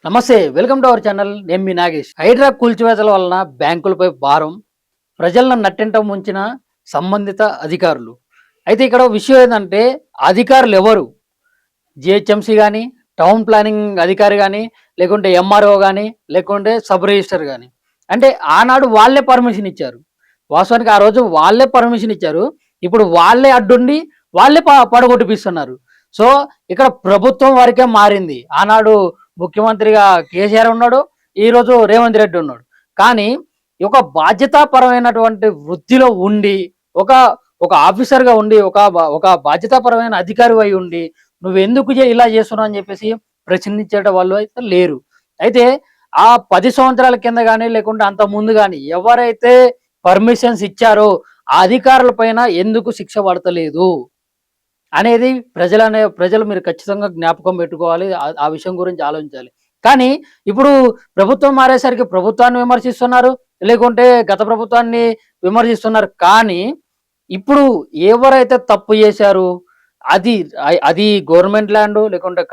నమస్తే. Welcome to our channel. నేను మీ నాగేష్. హైడ్రా కూల్చివేతల వలన బ్యాంకులపై భారం, ప్రజలను నట్టేంట ముంచిన సంబంధిత అధికారులు. అయితే ఇక్కడ విషయం ఏందంటే అధికారులు ఎవరు? జీహెచ్ఎంసీ గాని, టౌన్ ప్లానింగ్ అధికారి గాని, లేకుంటే ఎంఆర్ఓ గాని, లేకుంటే సబ్ రిజిస్టర్ గాని. అంటే ఆనాడు వాళ్ళే పర్మిషన్ ఇచ్చారు. వాస్తవానికి ఆ రోజు వాళ్ళే పర్మిషన్ ఇచ్చారు. ఇప్పుడు వాళ్ళే అడ్డుండి వాళ్ళే పడగొట్టిపిస్తున్నారు. సో, ఇక్కడ ప్రభుత్వం వరకే మారింది. ఆనాడు ముఖ్యమంత్రిగా కేసీఆర్ ఉన్నాడు. ఈరోజు రేవంత్ రెడ్డి ఉన్నాడు. కానీ ఒక బాధ్యతాపరమైనటువంటి వృత్తిలో ఉండి, ఒక ఒక ఆఫీసర్‌గా ఉండి, ఒక బాధ్యతాపరమైన అధికారివై ఉండి, నువ్వెందుకు ఇలా చేస్తున్నావు అని చెప్పేసి ప్రశ్నించేట వాళ్ళు అయితే లేరు. అయితే ఆ 10 సంవత్సరాల కింద గాని, లేకుంటే అంతకుముందు గాని ఎవరైతే పర్మిషన్స్ ఇచ్చారో ఆ అధికారుల పైన ఎందుకు శిక్ష పడతలేదు అనేది ప్రజలు మీరు ఖచ్చితంగా జ్ఞాపకం పెట్టుకోవాలి. ఆ విషయం గురించి ఆలోచించాలి. కానీ ఇప్పుడు ప్రభుత్వం మారేసరికి ప్రభుత్వాన్ని విమర్శిస్తున్నారు. లేకుంటే గత ప్రభుత్వాన్ని విమర్శిస్తున్నారు. కానీ ఇప్పుడు ఎవరైతే తప్పు చేశారు, అది అది గవర్నమెంట్ ల్యాండు, లేకుంటే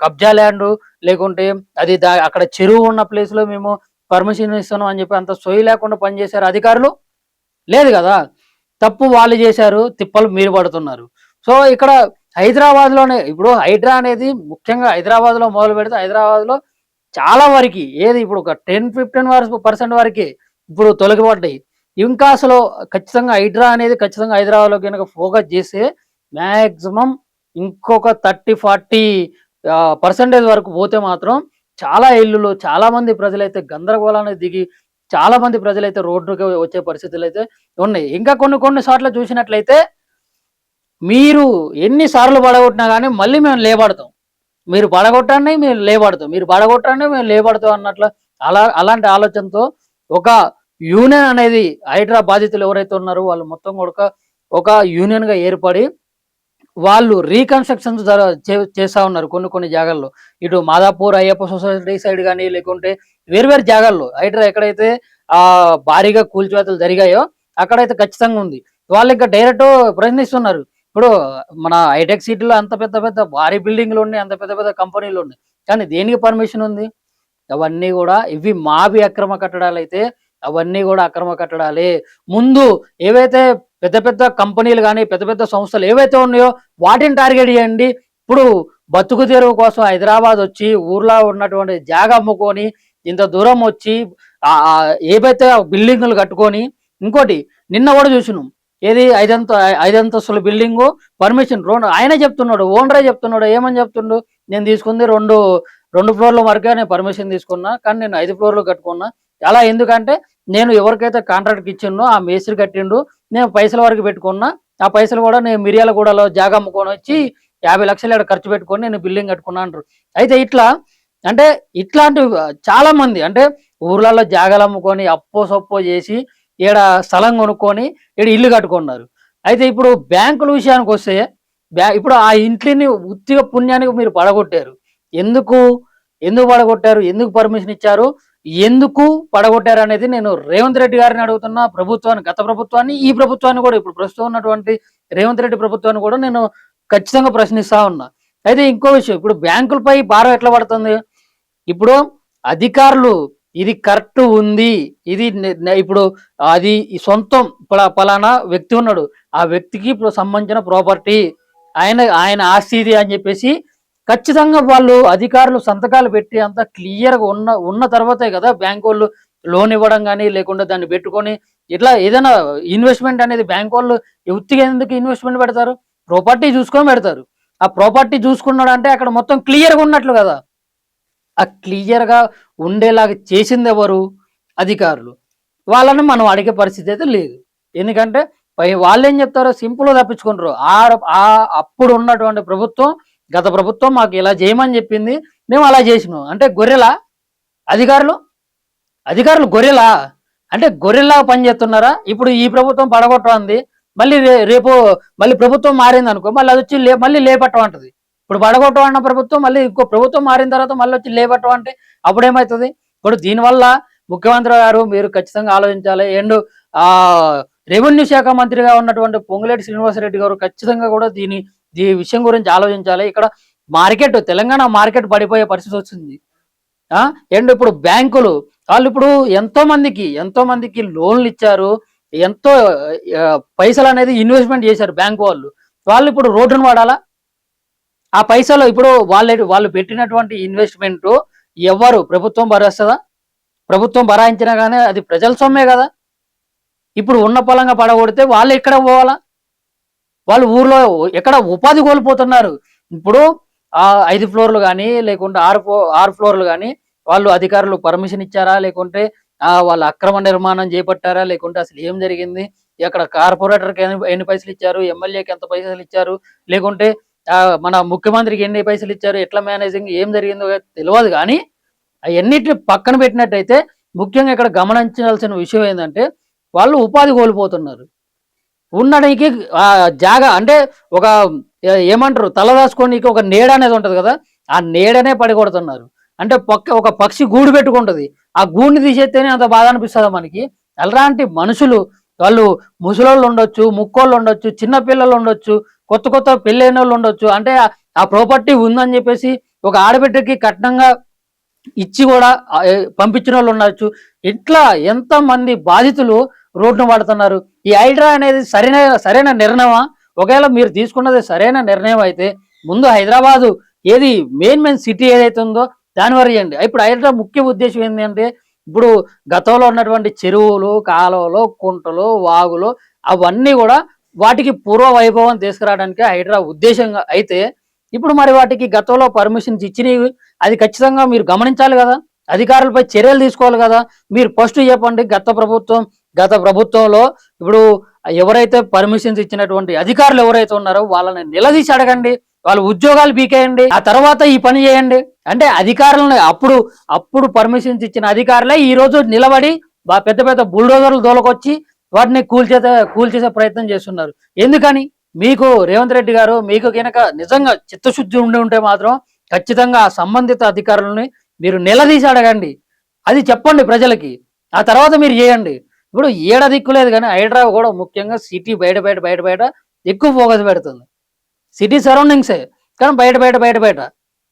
కబ్జా ల్యాండు, లేకుంటే అది అక్కడ చెరువు ఉన్న ప్లేస్‌లో మేము పర్మిషన్ ఇస్తున్నాం అని చెప్పి అంత సోయి లేకుండా పనిచేశారు అధికారులు? లేదు గదా! తప్పు వాళ్ళు జేశారు. తిప్పలు మీరు పడుతున్నారు. సో, ఇక్కడ హైదరాబాద్‌లోనే ఇప్పుడు హైడ్రా అనేది ముఖ్యంగా హైదరాబాద్‌లో మొదలుపెడితే హైదరాబాద్‌లో చాలా వరకి ఏది ఇప్పుడు ఒక 10, 15% వరకే ఇప్పుడు తొలగిపడ్డాయి. ఇంకా అసలు ఖచ్చితంగా హైడ్రా అనేది ఖచ్చితంగా హైదరాబాద్‌లో గనుక ఫోకస్ జేస్తే మాక్సిమం ఇంకొక 30, 40 పర్సెంటేజ్ వరకు పోతే మాత్రం చాలా ఇల్లులు, చాలా మంది ప్రజలైతే గందరగోళానికి దిగి చాలా మంది ప్రజలైతే రోడ్డుకి వచ్చే పరిస్థితులైతే ఉన్నాయి. ఇంకా కొన్ని కొన్ని సార్లు చూసినట్లయితే మీరు ఎన్ని సార్లు పడగొట్టినా గాని మళ్ళీ మేము లేబడతాం. మీరు పడగొట్టండి మేము లేబడతాం. మీరు పడగొట్టండి మేము లేబడతాం అన్నట్లు అలాంటి ఆలోచనతో ఒక యూనియన్ అనేది హైడ్రా బాధితులు ఎవరైతే ఉన్నారో వాళ్ళు మొత్తం కూడా ఒక యూనియన్‌గా ఏర్పడి వాళ్ళు రీకన్‌స్ట్రక్షన్స్ చేస్తా ఉన్నారు కొన్ని కొన్ని జాగాల్లో. ఇటు మాదాపూర్ అయ్యప్ప సొసైటీ సైడ్ గాని, లేకుంటే వేరు వేరు జాగాల్లో హైడ్రా ఎక్కడైతే భారీగా కూల్చివేతలు జరిగాయో అక్కడైతే ఖచ్చితంగా ఉంది. వాళ్ళింకా డైరెక్ట్ ప్రశ్నిస్తున్నారు. ఇప్పుడు మన హైటెక్ సిటీలో అంత పెద్ద పెద్ద భారీ బిల్డింగ్‌లున్నాయి. అంత పెద్ద పెద్ద కంపెనీలున్నాయి. కానీ దేనికి పర్మిషన్ ఉంది? అవన్నీ గూడా ఇవి మావి అక్రమ కట్టడాలైతే అవన్నీ గూడా అక్రమ కట్టడాలే. ముందు ఏవైతే పెద్ద పెద్ద కంపెనీలు గాని, పెద్ద పెద్ద సంస్థలు ఏవైతే ఉన్నాయో వాటిని టార్గెట్ చేయండి. ఇప్పుడు బతుకు తెరువు కోసం హైదరాబాదొచ్చి ఊర్లో ఉన్నటువంటి జాగా అమ్ముకొని ఇంత దూరం వచ్చి ఏవైతే బిల్డింగులు కట్టుకొని ఇంకోటి నిన్న గూడా చూసినాం. ఏది ఐదంతస్తుల బిల్డింగు పర్మిషన్ ఆయనే చెప్తున్నాడు. ఓనరే చెప్తున్నాడు. ఏమని చెప్తుండు? నేను తీసుకుంది 2 ఫ్లోర్‌ల వరకే నేను పర్మిషన్ తీసుకున్నా. కానీ నేను 5 ఫ్లోర్‌లు కట్టుకున్నా. అలా ఎందుకంటే నేను ఎవరికైతే కాంట్రాక్ట్‌కి ఇచ్చిండో ఆ మేస్త్రి కట్టిండు. నేను పైసల వరకు పెట్టుకున్నా. ఆ పైసలు కూడా నేను మిర్యాలగూడలో జాగా అమ్ముకొనొచ్చి 50,00,000 ఈడ ఖర్చు పెట్టుకొని నేను బిల్డింగ్ కట్టుకున్నా అంటారు. అయితే అంటే ఇట్లాంటివి చాలా మంది అంటే ఊర్లలో జాగాలు అమ్ముకొని అప్పో సప్పో చేసి ఈడ స్థలం కొనుక్కొని ఈడ ఇల్లు కట్టుకున్నారు. అయితే ఇప్పుడు బ్యాంకుల విషయానికొస్తే ఇప్పుడు ఆ ఇంటిని ఉత్తిగా పుణ్యానికి మీరు పడగొట్టారు. ఎందుకు? ఎందుకు పడగొట్టారు? ఎందుకు పర్మిషన్ ఇచ్చారు? ఎందుకు పడగొట్టారనేది నేను రేవంత్ రెడ్డి గారిని అడుగుతున్నా. గత ప్రభుత్వాన్ని, ఈ ప్రభుత్వాన్ని కూడా ఇప్పుడు ప్రస్తుతం ఉన్నటువంటి రేవంత్ రెడ్డి ప్రభుత్వాన్ని కూడా నేను ఖచ్చితంగా ప్రశ్నిస్తా ఉన్నా. అయితే ఇంకో విషయం ఇప్పుడు బ్యాంకులపై భారం ఎట్లా పడుతుంది? ఇప్పుడు అధికారులు ఇది కరెక్ట్ ఉంది. ఇది ఇప్పుడు అది ఈ సొంతం పలానా వ్యక్తి ఉన్నాడు. ఆ వ్యక్తికి ఇప్పుడు సంబంధించిన ప్రాపర్టీ. ఆయన ఆస్తి ఇది అని చెప్పేసి ఖచ్చితంగా వాళ్ళు అధికారులు సంతకాలు పెట్టి అంతా క్లియర్‌గా ఉన్న తర్వాతే కదా బ్యాంకోళ్ళు లోన్ ఇవ్వడం గాని, లేకుంటే దాన్ని పెట్టుకొని ఇట్లా ఏదైనా ఇన్వెస్ట్‌మెంట్ అనేది బ్యాంకోళ్ళు ఉత్తిగా ఎందుకు ఇన్వెస్ట్‌మెంట్ పెడతారు? ప్రాపర్టీ చూసుకొని పెడతారు. ఆ ప్రాపర్టీ చూసుకున్నాడంటే అక్కడ మొత్తం క్లియర్‌గా ఉన్నట్లు కదా! ఆ క్లియర్‌గా ఉండేలాగా చేసిందెవరు? అధికారులు. వాళ్ళని మనం అడిగే పరిస్థితి అయితే లేదు. ఎందుకంటే వాళ్ళేం చెప్తారో సింపుల్‌గా తప్పించుకుంటారు. అప్పుడు ఉన్నటువంటి ప్రభుత్వం, గత ప్రభుత్వం మాకు ఇలా చేయమని చెప్పింది. మేము అలా చేసినాం. అంటే గొర్రెలా అధికారులు? అధికారులు గొర్రెలా? అంటే గొర్రెల్లాగా పనిచేస్తున్నారా? ఇప్పుడు ఈ ప్రభుత్వం పడగొట్టమంది. మళ్ళీ రేపు మళ్ళీ ప్రభుత్వం మారిందనుకో మళ్ళీ అదొచ్చి మళ్ళీ లేపట్టమంటది. ఇప్పుడు పడగొట్టమన్న ప్రభుత్వం మళ్ళీ ఇంకో ప్రభుత్వం మారిన తర్వాత మళ్ళొచ్చి లేపట్టమంటే అప్పుడేమైతది? ఇప్పుడు దీనివల్ల ముఖ్యమంత్రి గారు మీరు ఖచ్చితంగా ఆలోచించాలి. రెవెన్యూ శాఖ మంత్రిగా ఉన్నటువంటి పొంగులేటి శ్రీనివాసరెడ్డి గారు ఖచ్చితంగా కూడా ఈ విషయం గురించి ఆలోచించాలి. ఇక్కడ తెలంగాణ మార్కెట్ పడిపోయే పరిస్థితి వచ్చింది. అండ్ ఇప్పుడు బ్యాంకులు వాళ్ళు ఇప్పుడు ఎంతో మందికి లోన్లు ఇచ్చారు. ఎంతో పైసలు అనేది ఇన్వెస్ట్మెంట్ చేశారు బ్యాంకు వాళ్ళు. వాళ్ళు ఇప్పుడు రోడ్డును వాడాలా? ఆ పైసలు ఇప్పుడు వాళ్ళు పెట్టినటువంటి ఇన్వెస్ట్మెంట్ ఎవరు ప్రభుత్వం భరిస్తుందా? ప్రభుత్వం భరాయించినా కానీ అది ప్రజల సొమ్మే కదా. ఇప్పుడు ఉన్న పొలంగా పడగొడితే వాళ్ళు ఎక్కడ పోవాలా? వాళ్ళు ఊర్లో ఎక్కడ ఉపాధి కోల్పోతున్నారు. ఇప్పుడు 5 ఫ్లోర్లు కానీ లేకుంటే 6 ఫ్లోర్లు కానీ వాళ్ళు అధికారులు పర్మిషన్ ఇచ్చారా? లేకుంటే వాళ్ళ అక్రమ నిర్మాణం చేపట్టారా? లేకుంటే అసలు ఏం జరిగింది? అక్కడ కార్పొరేటర్కి ఎన్ని పైసలు ఇచ్చారు? ఎమ్మెల్యేకి ఎంత పైసలు ఇచ్చారు? లేకుంటే మన ముఖ్యమంత్రికి ఎన్ని పైసలు ఇచ్చారు? ఎట్లా మేనేజింగ్ ఏం జరిగిందో తెలియదు. కానీ అవన్నిటిని పక్కన పెట్టినట్టయితే ముఖ్యంగా ఇక్కడ గమనించాల్సిన విషయం ఏంటంటే వాళ్ళు ఉపాధి కోల్పోతున్నారు. ఉండడానికి జాగా అంటే ఒక ఏమంటారు తలదాచుకోనికి ఒక నీడ అనేది ఉంటది కదా, ఆ నీడనే పడికొడుతున్నారు. అంటే ఒక పక్షి గూడు పెట్టుకుంటది, ఆ గూడిని తీసేస్తేనే అంత బాధ అనిపిస్తుంది మనకి. అలాంటి మనుషులు వాళ్ళు ముసలోళ్ళు ఉండొచ్చు, ముక్కోళ్ళు ఉండొచ్చు, చిన్న పిల్లలు ఉండొచ్చు, కొత్త పెళ్ళైన వాళ్ళు ఉండొచ్చు. అంటే ఆ ప్రాపర్టీ ఉందని చెప్పేసి ఒక ఆడబిడ్డకి కట్నంగా ఇచ్చి కూడా పంపించిన వాళ్ళు ఉండొచ్చు. ఇట్లా ఎంతమంది బాధితులు రోడ్డును పడుతున్నారు. ఈ హైడ్రా అనేది సరైన నిర్ణయమా? ఒకవేళ మీరు తీసుకున్నది సరైన నిర్ణయం అయితే ముందు హైదరాబాదు ఏది మెయిన్ సిటీ ఏదైతే ఉందో దాని వరకు చేయండి. ఇప్పుడు హైడ్రా ముఖ్య ఉద్దేశం ఏంటి అంటే ఇప్పుడు గతంలో ఉన్నటువంటి చెరువులు, కాలువలు, కుంటలు, వాగులు అవన్నీ కూడా వాటికి పూర్వ వైభవం తీసుకురావడానికి హైడ్రా ఉద్దేశంగా అయితే ఇప్పుడు మరి వాటికి గతంలో పర్మిషన్స్ ఇచ్చినవి అది ఖచ్చితంగా మీరు గమనించాలి కదా, అధికారులపై చర్యలు తీసుకోవాలి కదా. మీరు ఫస్ట్ చెప్పండి, గత ప్రభుత్వంలో ఇప్పుడు ఎవరైతే పర్మిషన్స్ ఇచ్చినటువంటి అధికారులు ఎవరైతే ఉన్నారో వాళ్ళని నిలదీసి అడగండి, వాళ్ళ ఉద్యోగాలు పీకేయండి, ఆ తర్వాత ఈ పని చేయండి. అంటే అధికారులను అప్పుడు పర్మిషన్స్ ఇచ్చిన అధికారులే ఈ రోజు నిలబడి పెద్ద పెద్ద బుల్డోజర్లు దోలకొచ్చి వాటిని కూల్చేసే ప్రయత్నం చేస్తున్నారు. ఎందుకని? మీకు రేవంత్ రెడ్డి గారు మీకు కనుక నిజంగా చిత్తశుద్ధి ఉంటే మాత్రం ఖచ్చితంగా ఆ సంబంధిత అధికారులని మీరు నిలదీసి అడగండి, అది చెప్పండి ప్రజలకి, ఆ తర్వాత మీరు చేయండి. ఇప్పుడు ఏడ దిక్కులేదు కానీ హైడ్రా కూడా ముఖ్యంగా సిటీ బయట ఎక్కువ ఫోకస్ పెడుతుంది. సిటీ సరౌండింగ్సే కానీ బయట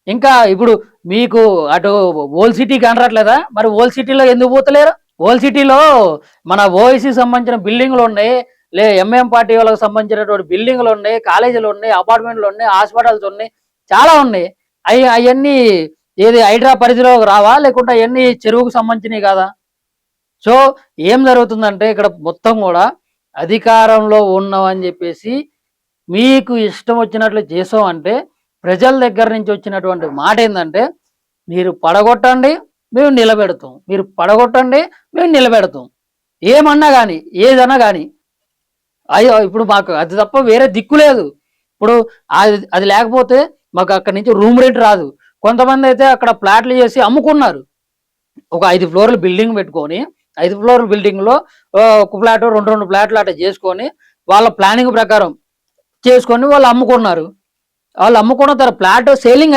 ఇంకా ఇప్పుడు మీకు అటు ఓల్డ్ సిటీకి అనట్లేదా? మరి ఓల్డ్ సిటీలో ఎందుకు పోతలేరు? ఓల్డ్ సిటీలో మన ఓఐసీ సంబంధించిన బిల్డింగ్లు ఉన్నాయి, ఎంఎం పార్టీ వాళ్ళకి సంబంధించినటువంటి బిల్డింగ్లు ఉన్నాయి, కాలేజీలు ఉన్నాయి, అపార్ట్మెంట్లు ఉన్నాయి, హాస్పిటల్స్ ఉన్నాయి, చాలా ఉన్నాయి. అవన్నీ ఏది హైడ్రా పరిధిలోకి రావా? లేకుంటే అవన్నీ చెరువుకు సంబంధించినవి కాదా? సో ఏం జరుగుతుందంటే ఇక్కడ మొత్తం కూడా అధికారంలో ఉన్నామని చెప్పేసి మీకు ఇష్టం వచ్చినట్లు చేసామంటే ప్రజల దగ్గర నుంచి వచ్చినటువంటి మాట ఏంటంటే మీరు పడగొట్టండి మేము నిలబెడతాం, మీరు పడగొట్టండి మేము నిలబెడతాం, ఏమన్నా కానీ ఏదన్నా కానీ. అయ్యో ఇప్పుడు మాకు అది తప్ప వేరే దిక్కు లేదు. ఇప్పుడు అది లేకపోతే మాకు అక్కడి నుంచి రూమ్ రెంట్ రాదు. కొంతమంది అయితే అక్కడ ప్లాట్లు చేసి అమ్ముకున్నారు. ఒక 5 ఫ్లోర్ల బిల్డింగ్ పెట్టుకొని 5 ఫ్లోర్ల బిల్డింగ్లో ఒక ఫ్లాట్ 2 ఫ్లాట్లు అట్లా చేసుకొని వాళ్ళ ప్లానింగ్ ప్రకారం చేసుకొని వాళ్ళు అమ్ముకున్నారు. వాళ్ళు అమ్ముకున్న తర్వాత ఫ్లాట్ సేలింగ్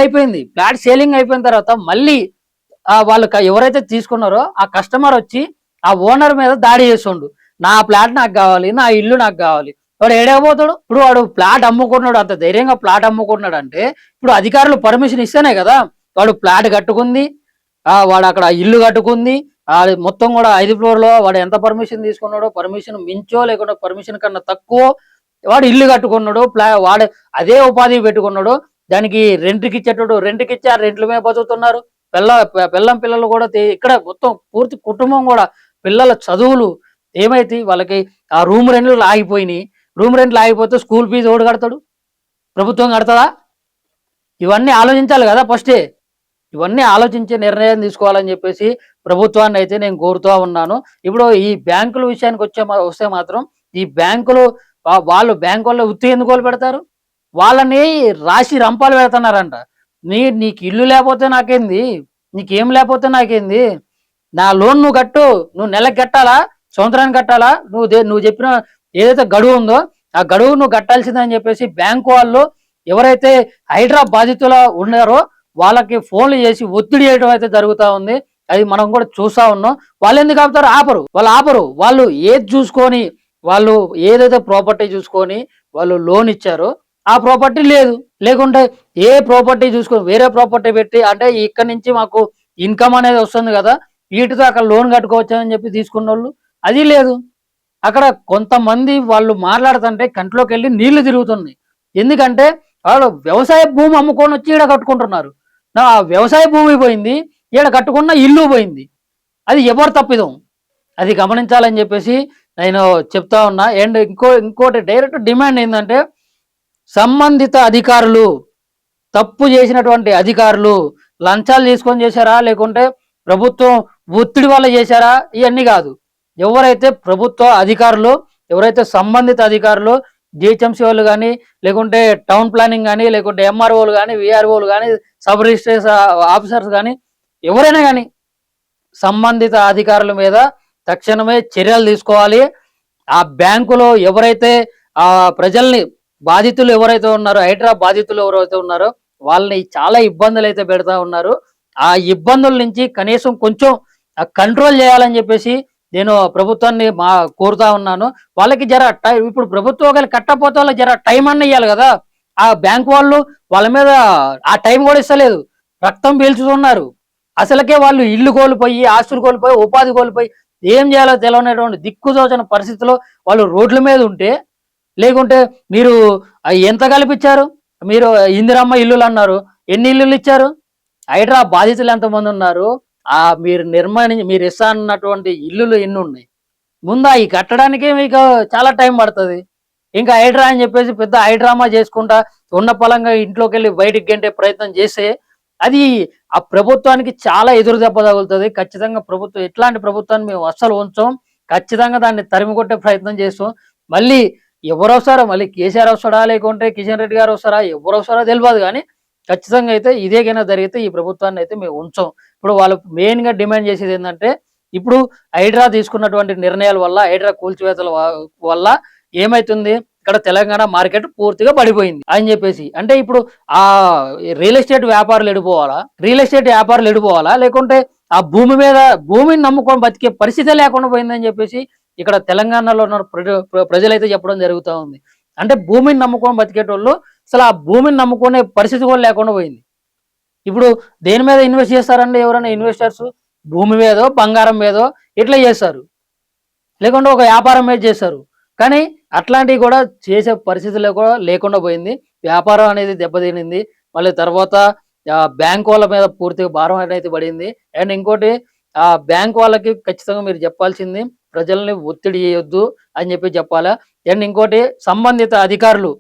అయిపోయిన తర్వాత మళ్ళీ వాళ్ళు ఎవరైతే తీసుకున్నారో ఆ కస్టమర్ వచ్చి ఆ ఓనర్ మీద దాడి చేస్తుండు, నా ఫ్లాట్ నాకు కావాలి, నా ఇల్లు నాకు కావాలి. వాడు ఏడకపోతాడు? ఇప్పుడు వాడు ఫ్లాట్ అమ్ముకున్నాడు, అంత ధైర్యంగా ఫ్లాట్ అమ్ముకున్నాడు అంటే ఇప్పుడు అధికారులు పర్మిషన్ ఇస్తేనే కదా. వాడు ఫ్లాట్ కట్టుకుంది, వాడు అక్కడ ఇల్లు కట్టుకుంది, మొత్తం కూడా 5 ఫ్లోర్లో వాడు ఎంత పర్మిషన్ తీసుకున్నాడో పర్మిషన్ మించో లేకుండా పర్మిషన్ కన్నా తక్కువ వాడు ఇల్లు కట్టుకున్నాడు, వాడు అదే ఉపాధి పెట్టుకున్నాడు, దానికి రెంట్కి ఇచ్చేటోడు రెంట్కి ఇచ్చి ఆ రెంట్ల మీద బతుకుతున్నారు. పిల్లలు కూడా ఇక్కడ మొత్తం పూర్తి కుటుంబం కూడా పిల్లల చదువులు ఏమైతే వాళ్ళకి ఆ రూమ్ రెంట్లు ఆగిపోయినాయి. రూమ్ రెంట్లు ఆగిపోతే స్కూల్ ఫీజు ఎవడు కడతాడు? ప్రభుత్వం కడతదా? ఇవన్నీ ఆలోచించాలి కదా ఫస్టే. ఇవన్నీ ఆలోచించే నిర్ణయం తీసుకోవాలని చెప్పేసి ప్రభుత్వాన్ని అయితే నేను కోరుతూ ఉన్నాను. ఇప్పుడు ఈ బ్యాంకుల విషయానికి వస్తే మాత్రం ఈ బ్యాంకులు వాళ్ళు బ్యాంకు వాళ్ళు ఉత్తి ఎందుకు పెడతారు? వాళ్ళని రాసి రంపాలు పెడుతున్నారంట. నీకు ఇల్లు లేకపోతే నాకేంది, నీకేం లేకపోతే నాకేంది, నా లోన్ నువ్వు కట్టు, నువ్వు నెలకు కట్టాలా, సంవత్సరానికి కట్టాలా, నువ్వు చెప్పిన ఏదైతే గడువు ఉందో ఆ గడువు నువ్వు కట్టాల్సిందని చెప్పేసి బ్యాంకు వాళ్ళు ఎవరైతే హైడ్రా బాధితులు ఉన్నారో వాళ్ళకి ఫోన్లు చేసి ఒత్తిడి చేయడం అయితే జరుగుతూ ఉంది. అది మనం కూడా చూస్తా ఉన్నాం. వాళ్ళు ఎందుకు ఆపుతారు? వాళ్ళు ఆపరు. వాళ్ళు ఏది చూసుకొని వాళ్ళు ఏదైతే ప్రాపర్టీ చూసుకొని వాళ్ళు లోన్ ఇచ్చారో ఆ ప్రాపర్టీ లేకుంటే ఏ ప్రాపర్టీ చూసుకొని వేరే ప్రాపర్టీ పెట్టి అంటే ఇక్కడి నుంచి మాకు ఇన్కమ్ అనేది వస్తుంది కదా, వీటితో అక్కడ లోన్ కట్టుకోవచ్చు అని చెప్పి తీసుకున్న వాళ్ళు అది లేదు. అక్కడ కొంతమంది వాళ్ళు మాట్లాడుతుంటే కంట్లోకి వెళ్ళి నీళ్లు తిరుగుతున్నాయి. ఎందుకంటే వాళ్ళు వ్యవసాయ భూమి అమ్ముకొని వచ్చి ఈడ కట్టుకుంటున్నారు. నా వ్యవసాయ భూమి పోయింది, ఈడ కట్టుకున్న ఇల్లు పోయింది. అది ఎవరు తప్పిదం? అది గమనించాలని చెప్పేసి నేను చెప్తా ఉన్నా. అండ్ ఇంకోటి డైరెక్ట్ డిమాండ్ ఏంటంటే, సంబంధిత అధికారులు, తప్పు చేసినటువంటి అధికారులు లంచాలు తీసుకొని చేశారా, లేకుంటే ప్రభుత్వం ఒత్తిడి వల్ల చేశారా, ఇవన్నీ కాదు. ఎవరైతే ప్రభుత్వ అధికారులు, ఎవరైతే సంబంధిత అధికారులు, జిహెచ్ఎంసీ వాళ్ళు కానీ, లేకుంటే టౌన్ ప్లానింగ్ కానీ, లేకుంటే ఎంఆర్ఓలు కానీ, విఆర్ఓలు కానీ, సబ్ రిజిస్ట్రేషన్ ఆఫీసర్స్ కానీ, ఎవరైనా కానీ సంబంధిత అధికారుల మీద తక్షణమే చర్యలు తీసుకోవాలి. ఆ బ్యాంకులో ఎవరైతే ఆ ప్రజల్ని, బాధితులు ఎవరైతే ఉన్నారో, హైడ్రా బాధితులు ఎవరైతే ఉన్నారో వాళ్ళని చాలా ఇబ్బందులు అయితే పెడతా ఉన్నారు. ఆ ఇబ్బందుల నుంచి కనీసం కొంచెం కంట్రోల్ చేయాలని చెప్పేసి నేను ప్రభుత్వాన్ని కోరుతా ఉన్నాను. వాళ్ళకి జర టైం, ఇప్పుడు ప్రభుత్వం ఒకవేళ కట్టకపోతే వాళ్ళకి జర టైం అన్న ఇవ్వాలి కదా. ఆ బ్యాంక్ వాళ్ళు వాళ్ళ మీద ఆ టైం కూడా ఇస్తలేదు, రక్తం పీల్చుతున్నారు. అసలుకే వాళ్ళు ఇల్లు కోల్పోయి, ఆస్తులు కోల్పోయి, ఉపాధి కోల్పోయి ఏం చేయాలో తెలియనటువంటి దిక్కుదోచని పరిస్థితిలో వాళ్ళు రోడ్ల మీద ఉంటే, లేకుంటే మీరు ఎంత కల్పించారు? మీరు ఇందిరమ్మ ఇల్లులు అన్నారు, ఎన్ని ఇల్లులు ఇచ్చారు? హైడ్రా బాధితులు ఎంతమంది ఉన్నారు? మీరు ఇస్తా అన్నటువంటి ఇల్లులు ఎన్ని ఉన్నాయి? ముందు అవి కట్టడానికే మీకు చాలా టైం పడుతుంది. ఇంకా హైడ్రా అని చెప్పేసి పెద్ద హైడ్రామా చేసుకుంటా ఉన్న పలంగా ఇంట్లోకి వెళ్ళి బయటికి గంటే ప్రయత్నం చేస్తే అది ఆ ప్రభుత్వానికి చాలా ఎదురు దెబ్బ తగులుతుంది. ఖచ్చితంగా ప్రభుత్వం, ఎట్లాంటి ప్రభుత్వాన్ని మేము అస్సలు ఉంచాం. ఖచ్చితంగా దాన్ని తరిమి కొట్టే ప్రయత్నం చేస్తాం. మళ్ళీ ఎవరు వస్తారో, మళ్ళీ కేసీఆర్ వస్తాడా, లేకుంటే కిషన్ రెడ్డి గారు వస్తారా, ఎవరు వస్తారో తెలియదు. కానీ ఖచ్చితంగా అయితే ఇదేకైనా జరిగితే ఈ ప్రభుత్వాన్ని అయితే మేము ఉంచాం. ఇప్పుడు వాళ్ళు మెయిన్ గా డిమాండ్ చేసేది ఏంటంటే, ఇప్పుడు హైడ్రా తీసుకున్నటువంటి నిర్ణయాల వల్ల, హైడ్రా కూల్చివేతల వల్ల ఏమైతుంది, ఇక్కడ తెలంగాణ మార్కెట్ పూర్తిగా పడిపోయింది అని చెప్పేసి. అంటే ఇప్పుడు ఆ రియల్ ఎస్టేట్ వ్యాపారులు ఎడిపోవాలా, లేకుంటే ఆ భూమిని నమ్ముకొని బతికే పరిస్థితే లేకుండా పోయిందని చెప్పేసి ఇక్కడ తెలంగాణలో ఉన్న ప్రజలైతే చెప్పడం జరుగుతూ ఉంది. అంటే భూమిని నమ్ముకొని బతికేటోళ్ళు అసలు ఆ భూమిని నమ్ముకునే పరిస్థితి కూడా లేకుండా పోయింది. ఇప్పుడు దేని మీద ఇన్వెస్ట్ చేస్తారండి ఎవరైనా ఇన్వెస్టర్స్? భూమి మీదో, బంగారం మీదో ఇట్లా చేస్తారు, లేకుంటే ఒక వ్యాపారం మీద చేస్తారు. కానీ అట్లాంటివి కూడా చేసే పరిస్థితుల్లో కూడా లేకుండా పోయింది. వ్యాపారం అనేది దెబ్బతినింది. మళ్ళీ తర్వాత బ్యాంక్ వాళ్ళ మీద పూర్తిగా భారం అనేది పడింది. అండ్ ఇంకోటి, ఆ బ్యాంక్ వాళ్ళకి ఖచ్చితంగా మీరు చెప్పాల్సింది, ప్రజల్ని ఒత్తిడి చేయొద్దు అని చెప్పి చెప్పాలా. అండ్ ఇంకోటి, సంబంధిత అధికారులు